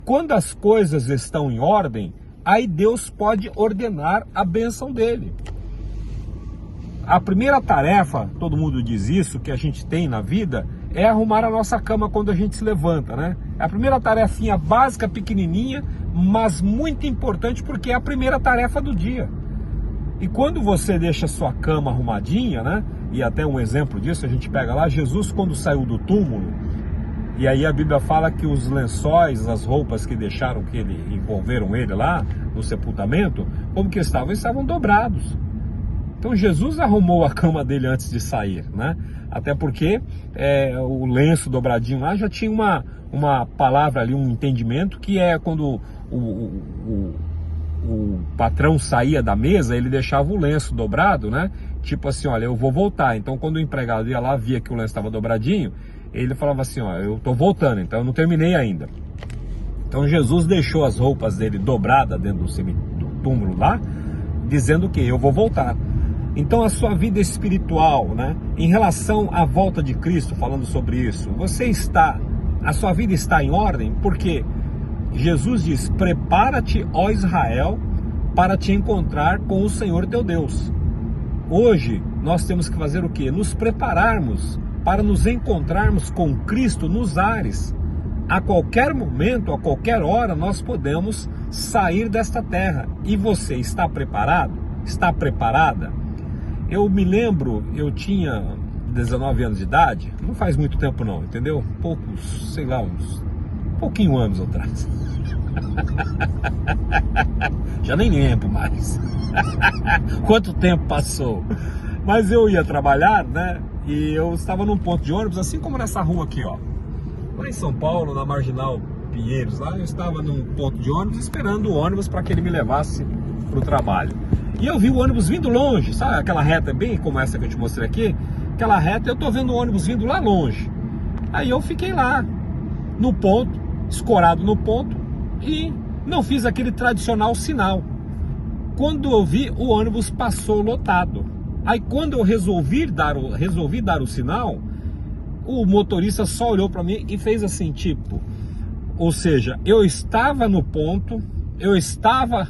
Quando as coisas estão em ordem, aí Deus pode ordenar a bênção dele. A primeira tarefa, todo mundo diz isso, que a gente tem na vida, é arrumar a nossa cama quando a gente se levanta, né? É a primeira tarefinha básica, pequenininha, mas muito importante, porque é a primeira tarefa do dia. E quando você deixa a sua cama arrumadinha, né? E até um exemplo disso, a gente pega lá, Jesus quando saiu do túmulo, e aí a Bíblia fala que os lençóis, as roupas que deixaram, que envolveram ele lá no sepultamento, como que estavam? Estavam dobrados. Então Jesus arrumou a cama dele antes de sair, né? Até porque o lenço dobradinho lá já tinha uma palavra ali, um entendimento, que é quando o patrão saía da mesa, ele deixava o lenço dobrado, né? Tipo assim, olha, eu vou voltar. Então quando o empregado ia lá, via que o lenço estava dobradinho, ele falava assim, ó, eu tô voltando, então eu não terminei ainda. Então Jesus deixou as roupas dele dobradas dentro do túmulo lá, dizendo que eu vou voltar. Então a sua vida espiritual, né, em relação à volta de Cristo, falando sobre isso, a sua vida está em ordem, porque Jesus diz, prepara-te, ó Israel, para te encontrar com o Senhor teu Deus. Hoje nós temos que fazer o quê? Nos prepararmos para nos encontrarmos com Cristo nos ares. A qualquer momento, a qualquer hora, nós podemos sair desta terra. E você está preparado? Está preparada? Eu me lembro, eu tinha 19 anos de idade, não faz muito tempo não, entendeu? Poucos, sei lá, uns pouquinho anos atrás. Já nem lembro mais. Quanto tempo passou? Mas eu ia trabalhar, né? E eu estava num ponto de ônibus, assim como nessa rua aqui, ó. Lá em São Paulo, na Marginal Pinheiros, lá eu estava num ponto de ônibus esperando o ônibus para que ele me levasse para o trabalho. E eu vi o ônibus vindo longe, sabe aquela reta bem como essa que eu te mostrei aqui? Aquela reta, eu tô vendo o ônibus vindo lá longe. Aí eu fiquei lá, no ponto, escorado no ponto, e não fiz aquele tradicional sinal. Quando eu vi, o ônibus passou lotado. Aí quando eu resolvi dar o sinal, o motorista só olhou para mim e fez assim, tipo, ou seja, eu estava no ponto, eu estava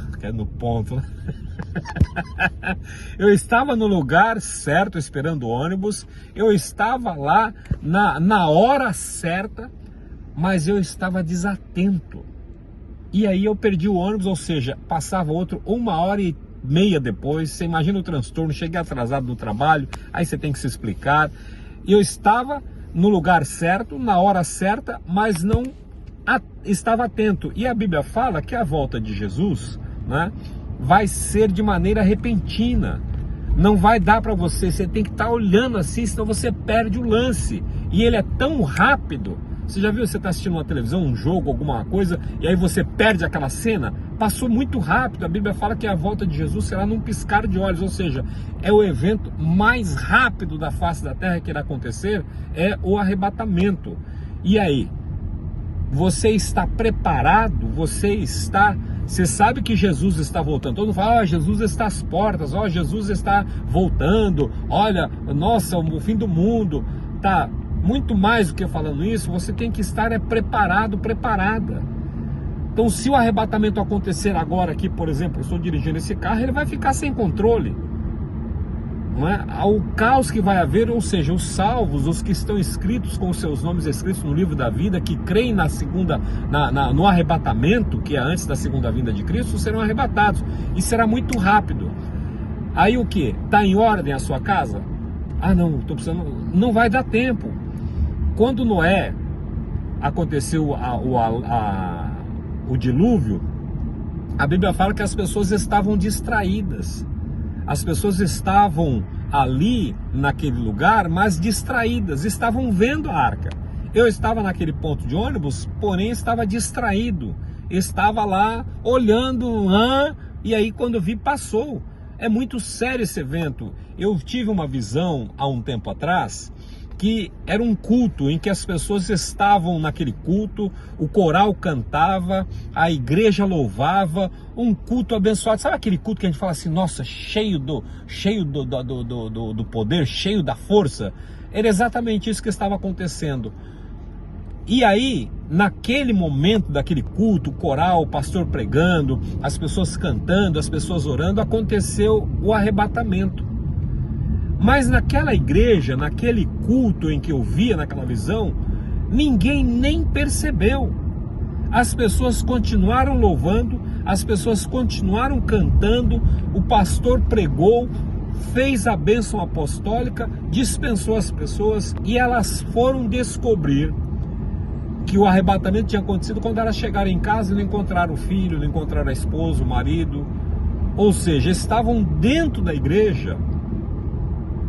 no lugar certo esperando o ônibus, eu estava lá na hora certa, mas eu estava desatento. E aí eu perdi o ônibus, ou seja, passava outro 1h30 depois. Você imagina o transtorno, cheguei atrasado do trabalho, aí você tem que se explicar. Eu estava no lugar certo, na hora certa, mas não estava atento. E a Bíblia fala que a volta de Jesus, né, vai ser de maneira repentina. Não vai dar para você tem que estar olhando assim, senão você perde o lance. E ele é tão rápido. Você já viu, você está assistindo uma televisão, um jogo, alguma coisa, e aí você perde aquela cena? Passou muito rápido. A Bíblia fala que a volta de Jesus será num piscar de olhos, ou seja, é o evento mais rápido da face da terra que irá acontecer, é o arrebatamento. E aí? Você está preparado? Você sabe que Jesus está voltando. Todo mundo fala, Jesus está às portas, Jesus está voltando, olha, nossa, o fim do mundo, tá? Muito mais do que falando isso, você tem que estar preparado, preparada. Então, se o arrebatamento acontecer agora aqui, por exemplo, eu estou dirigindo esse carro, ele vai ficar sem controle. Não é? O caos que vai haver, ou seja, os salvos, os que estão escritos com os seus nomes escritos no livro da vida, que creem no arrebatamento, que é antes da segunda vinda de Cristo, serão arrebatados. E será muito rápido. Aí o que? Está em ordem a sua casa? Ah, não, estou precisando. Não vai dar tempo. Quando Noé aconteceu o dilúvio, a Bíblia fala que as pessoas estavam distraídas. As pessoas estavam ali naquele lugar, mas distraídas, estavam vendo a arca. Eu estava naquele ponto de ônibus, porém estava distraído, estava lá olhando, e aí quando eu vi, passou. É muito sério esse evento. Eu tive uma visão há um tempo atrás, que era um culto em que as pessoas estavam naquele culto, o coral cantava, a igreja louvava, um culto abençoado. Sabe aquele culto que a gente fala assim, nossa, cheio do poder, cheio da força? Era exatamente isso que estava acontecendo. E aí, naquele momento daquele culto, o coral, o pastor pregando, as pessoas cantando, as pessoas orando, aconteceu o arrebatamento. Mas naquela igreja, naquele culto em que eu via, naquela visão, ninguém nem percebeu. As pessoas continuaram louvando, as pessoas continuaram cantando, o pastor pregou, fez a bênção apostólica, dispensou as pessoas e elas foram descobrir que o arrebatamento tinha acontecido quando elas chegaram em casa e não encontraram o filho, não encontraram a esposa, o marido. Ou seja, estavam dentro da igreja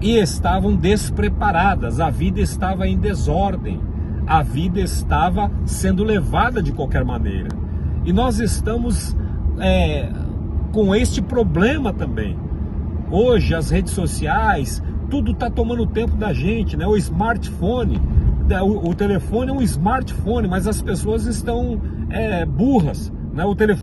e estavam despreparadas, a vida estava em desordem, a vida estava sendo levada de qualquer maneira. E nós estamos com este problema também. Hoje as redes sociais, tudo está tomando tempo da gente, né? O smartphone, o telefone é um smartphone, mas as pessoas estão burras, né? O telefone